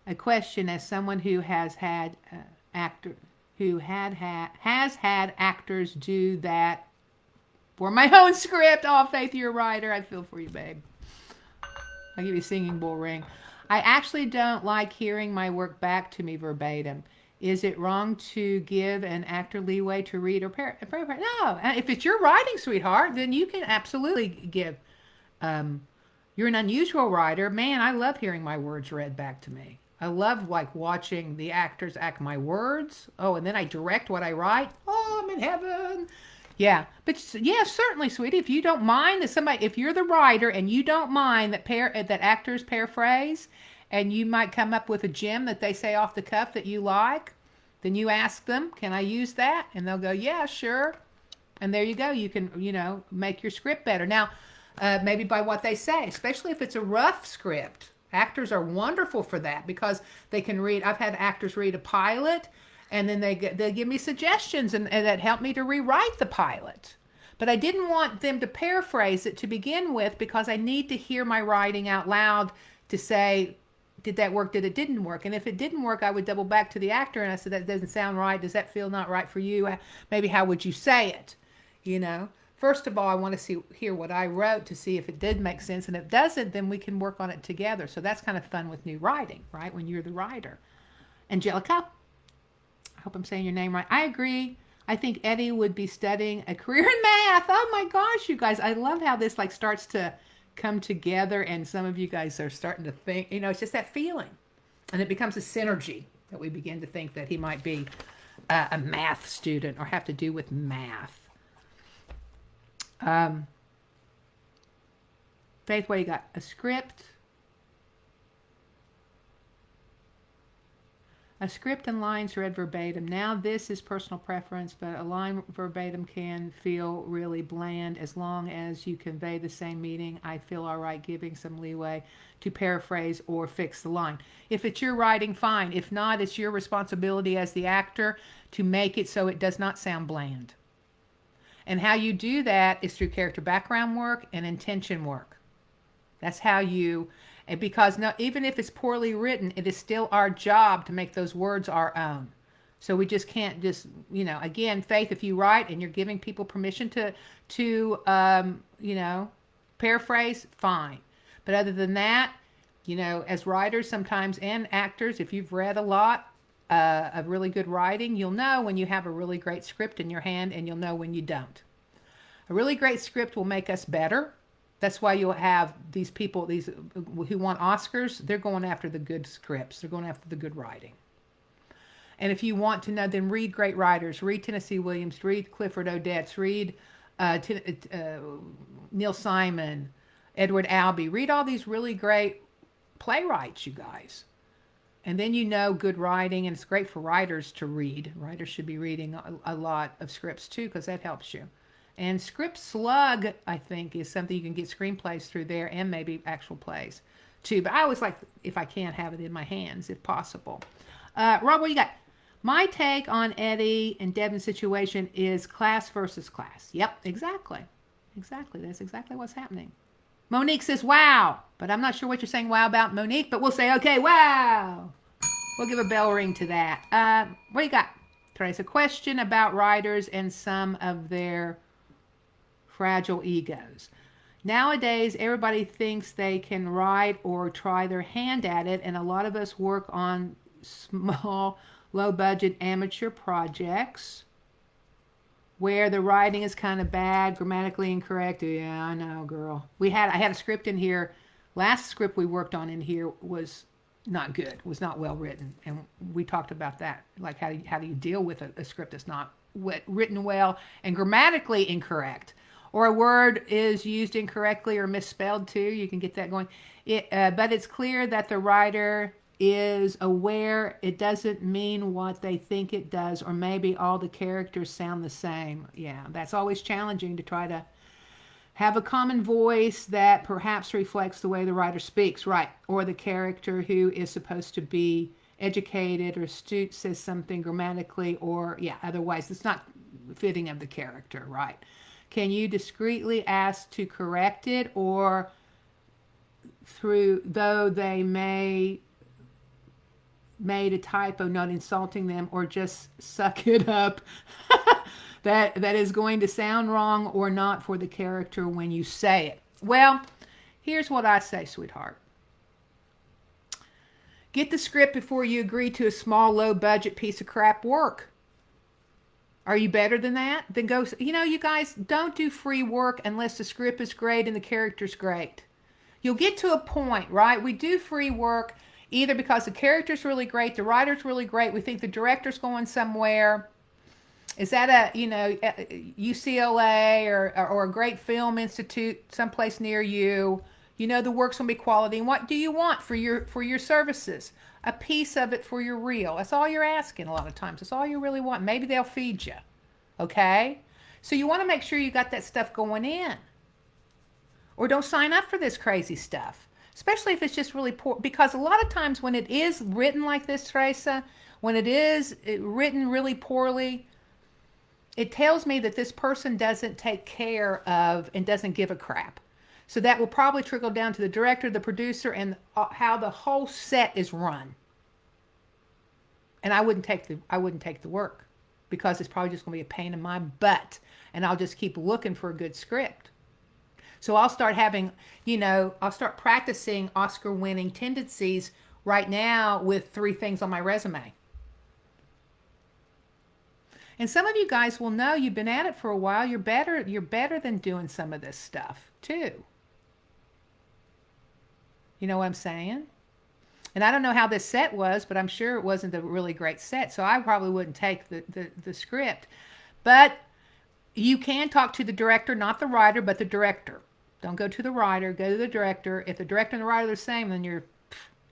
A question as someone who has had has had actors do that for my own script. Oh, Faith, you're a writer. I feel for you, babe. I'll give you a singing bull ring. I actually don't like hearing my work back to me verbatim. Is it wrong to give an actor leeway to read or paraphrase? No. If it's your writing, sweetheart, then you can absolutely give. You're an unusual writer. Man, I love hearing my words read back to me. I love watching the actors act my words. Oh, and then I direct what I write. Oh, I'm in heaven. Yeah, but yeah, certainly, sweetie. If you don't mind if you're the writer and you don't mind that actors paraphrase, and you might come up with a gem that they say off the cuff that you like, then you ask them, "Can I use that?" And they'll go, "Yeah, sure." And there you go. You can, make your script better. Now, maybe by what they say, especially if it's a rough script. Actors are wonderful for that because they can read. I've had actors read a pilot, and then they give me suggestions, and that help me to rewrite the pilot. But I didn't want them to paraphrase it to begin with because I need to hear my writing out loud to say, did that work? Did it didn't work? And if it didn't work, I would double back to the actor and I said, that doesn't sound right. Does that feel not right for you? Maybe how would you say it? First of all, I want to hear what I wrote to see if it did make sense. And if it doesn't, then we can work on it together. So that's kind of fun with new writing, right? When you're the writer. Angelica, I hope I'm saying your name right. I agree. I think Eddie would be studying a career in math. Oh my gosh, you guys. I love how this starts to come together and some of you guys are starting to think, it's just that feeling. And it becomes a synergy that we begin to think that he might be a math student or have to do with math. Faith, what you got? A script. A script and lines read verbatim. Now this is personal preference, but a line verbatim can feel really bland as long as you convey the same meaning. I feel all right giving some leeway to paraphrase or fix the line. If it's your writing, fine. If not, it's your responsibility as the actor to make it so it does not sound bland. And how you do that is through character background work and intention work. That's how you, and because no, even if it's poorly written, it is still our job to make those words our own. So we just can't just, again, Faith, if you write and you're giving people permission to paraphrase, fine. But other than that, as writers sometimes and actors, if you've read a lot of really good writing, you'll know when you have a really great script in your hand, and you'll know when you don't. A really great script will make us better. That's why you'll have these people, these who want Oscars, they're going after the good scripts. They're going after the good writing. And if you want to know, then read great writers. Read Tennessee Williams. Read Clifford Odets. Read Neil Simon, Edward Albee. Read all these really great playwrights, you guys. And then good writing, and it's great for writers to read. Writers should be reading a lot of scripts too, because that helps you. And Script Slug, I think, is something you can get screenplays through there, and maybe actual plays too. But I always like, if I can, have it in my hands, if possible. Rob, what do you got? My take on Eddie and Devon's situation is class versus class. Yep, exactly. Exactly. That's exactly what's happening. Monique says, wow. But I'm not sure what you're saying wow about, Monique, but we'll say, okay, wow. We'll give a bell ring to that. What do you got? Trace, a question about writers and some of their fragile egos. Nowadays, everybody thinks they can write or try their hand at it, and a lot of us work on small, low-budget amateur projects where the writing is kind of bad, grammatically incorrect. Yeah, I know, girl. I had a script in here. Last script we worked on in here was not good, was not well written, and we talked about that, like how do you deal with a script that's not written well and grammatically incorrect, or a word is used incorrectly or misspelled too. You can get that going. But it's clear that the writer is aware it doesn't mean what they think it does, or maybe all the characters sound the same. Yeah, that's always challenging, to try to have a common voice that perhaps reflects the way the writer speaks, right? Or the character who is supposed to be educated or astute says something grammatically or, otherwise it's not fitting of the character, right? Can you discreetly ask to correct it, or though they made a typo, not insulting them, or just suck it up that is going to sound wrong or not for the character when you say it? Well, here's what I say, sweetheart. Get the script before you agree to a small, low-budget piece of crap work. Are you better than that? Then go, you guys, don't do free work unless the script is great and the character's great. You'll get to a point, right? We do free work either because the character's really great, the writer's really great, we think the director's going somewhere. Is that a UCLA or a great film institute someplace near you? The work's going to be quality. And what do you want for your services? A piece of it for your reel. That's all you're asking a lot of times. That's all you really want. Maybe they'll feed you. Okay? So you want to make sure you got that stuff going in. Or don't sign up for this crazy stuff. Especially if it's just really poor. Because a lot of times when it is written like this, Teresa, when it is written really poorly, it tells me that this person doesn't take care of and doesn't give a crap. So that will probably trickle down to the director, the producer, and how the whole set is run. And I wouldn't take the work, because it's probably just going to be a pain in my butt, and I'll just keep looking for a good script. So I'll start practicing Oscar-winning tendencies right now with 3 things on my resume. And some of you guys will know, you've been at it for a while. You're better than doing some of this stuff too. You know what I'm saying? And I don't know how this set was, but I'm sure it wasn't a really great set. So I probably wouldn't take the script. But you can talk to the director, not the writer, but the director. Don't go to the writer, go to the director. If the director and the writer are the same, then you're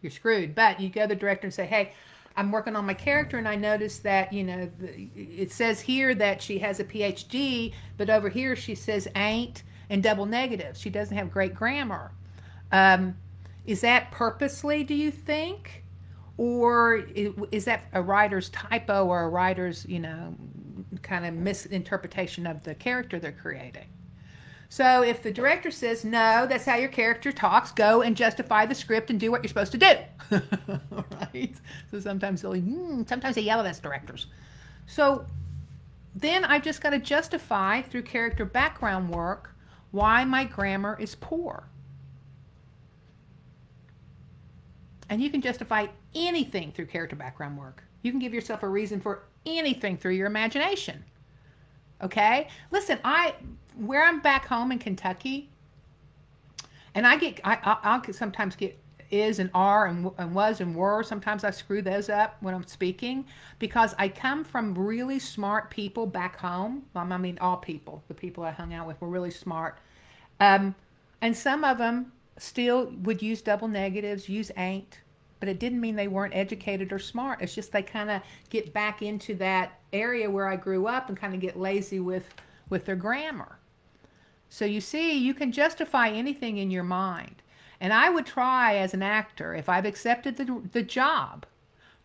screwed. But you go to the director and say, hey, I'm working on my character and I notice that, it says here that she has a PhD, but over here she says ain't and double negatives. She doesn't have great grammar. Um, is that purposely, do you think? Or is that a writer's typo or a writer's, kind of misinterpretation of the character they're creating? So if the director says, no, that's how your character talks, go and justify the script and do what you're supposed to do. Right? So sometimes sometimes they yell at us directors. So then I've just got to justify through character background work why my grammar is poor. And you can justify anything through character background work. You can give yourself a reason for anything through your imagination. Okay? Listen, where I'm back home in Kentucky, and I'll sometimes get is and are and was and were. Sometimes I screw those up when I'm speaking because I come from really smart people back home. I mean, all people. The people I hung out with were really smart. And some of them still would use double negatives, use ain't, but it didn't mean they weren't educated or smart. It's just they kind of get back into that area where I grew up and kind of get lazy with their grammar. So you see, you can justify anything in your mind. And I would try as an actor, if I've accepted the job,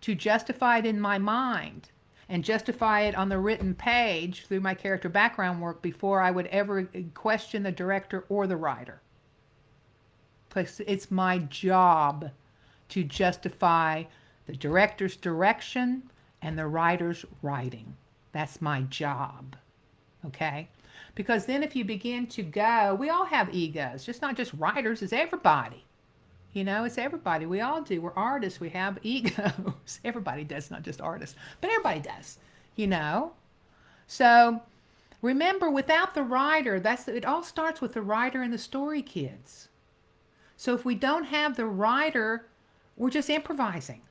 to justify it in my mind and justify it on the written page through my character background work before I would ever question the director or the writer. Because it's my job to justify the director's direction and the writer's writing. That's my job. Okay? Because then if you begin to go, we all have egos. Just not just writers, it's everybody. It's everybody. We all do. We're artists. We have egos. Everybody does, not just artists. But everybody does, So remember, without the writer, it all starts with the writer and the story, kids. So if we don't have the writer, we're just improvising.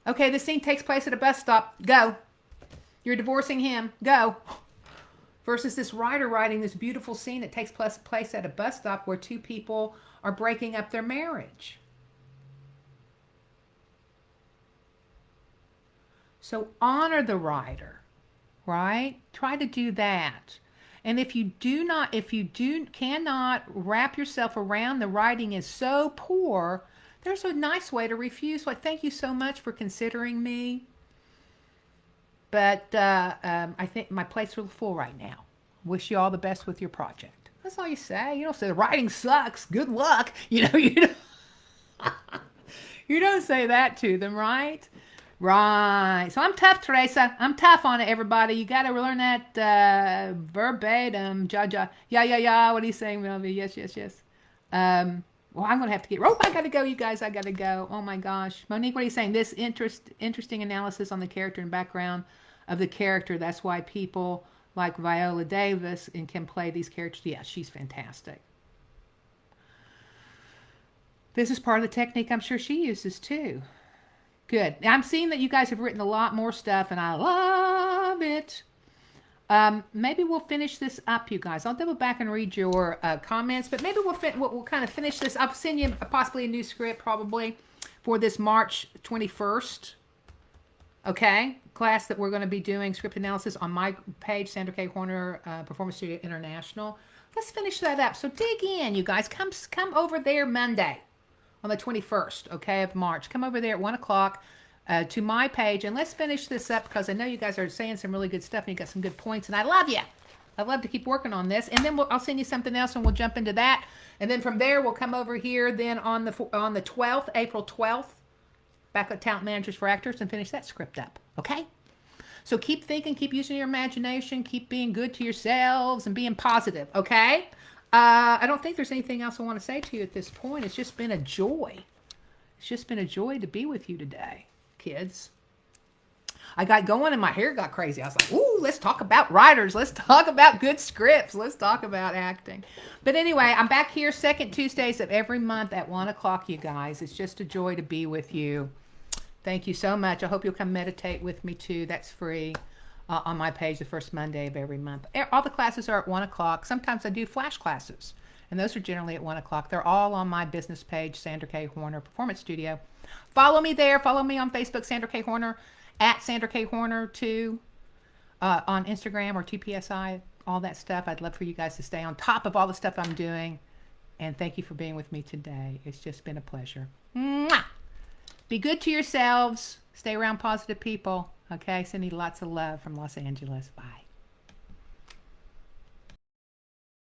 Okay, this scene takes place at a bus stop. Go. You're divorcing him. Go. Versus this writer writing this beautiful scene that takes place at a bus stop where two people are breaking up their marriage. So honor the writer, right? Try to do that. And if you cannot wrap yourself around the writing is so poor, there's a nice way to refuse. Like, thank you so much for considering me, but I think my plate's real full right now. Wish you all the best with your project. That's all you say. You don't say the writing sucks. Good luck. You don't, you don't say that to them, right? Right. So I'm tough, Teresa. I'm tough on it, everybody. You got to learn that verbatim. Yeah. What are you saying, Melvie? Yes. Well, I'm going to have to get... Oh, I got to go, you guys. I got to go. Oh, my gosh. Monique, what are you saying? This interesting analysis on the character and background of the character. That's why people like Viola Davis and can play these characters. Yeah, she's fantastic. This is part of the technique I'm sure she uses, too. Good. I'm seeing that you guys have written a lot more stuff, and I love it. Maybe we'll finish this up, you guys. I'll double back and read your comments, but maybe we'll kind of finish this. I'll send you possibly a new script probably for this March 21st. Okay, class that we're going to be doing script analysis on my page, Sandra K. Horner, Performance Studio International. Let's finish that up. So dig in, you guys. Come over there Monday on the 21st, okay, of March. Come over there at 1 o'clock. To my page, and let's finish this up because I know you guys are saying some really good stuff and you got some good points, and I love you. I'd love to keep working on this, and then I'll send you something else and we'll jump into that, and then from there we'll come over here then on the 12th, April 12th, back at Talent Managers for Actors, and finish that script up. Okay? So keep thinking, keep using your imagination, keep being good to yourselves and being positive. Okay? I don't think there's anything else I want to say to you at this point. It's just been a joy. It's just been a joy to be with you today, kids. I got going and my hair got crazy. I was like, ooh, let's talk about writers. Let's talk about good scripts. Let's talk about acting. But anyway, I'm back here second Tuesdays of every month at 1 o'clock, you guys. It's just a joy to be with you. Thank you so much. I hope you'll come meditate with me too. That's free on my page the first Monday of every month. All the classes are at 1 o'clock. Sometimes I do flash classes. And those are generally at 1 o'clock. They're all on my business page, Sandra K. Horner Performance Studio. Follow me there. Follow me on Facebook, Sandra K. Horner, at Sandra K. Horner 2, on Instagram or TPSI, all that stuff. I'd love for you guys to stay on top of all the stuff I'm doing. And thank you for being with me today. It's just been a pleasure. Mwah! Be good to yourselves. Stay around positive people. Okay, sending lots of love from Los Angeles. Bye.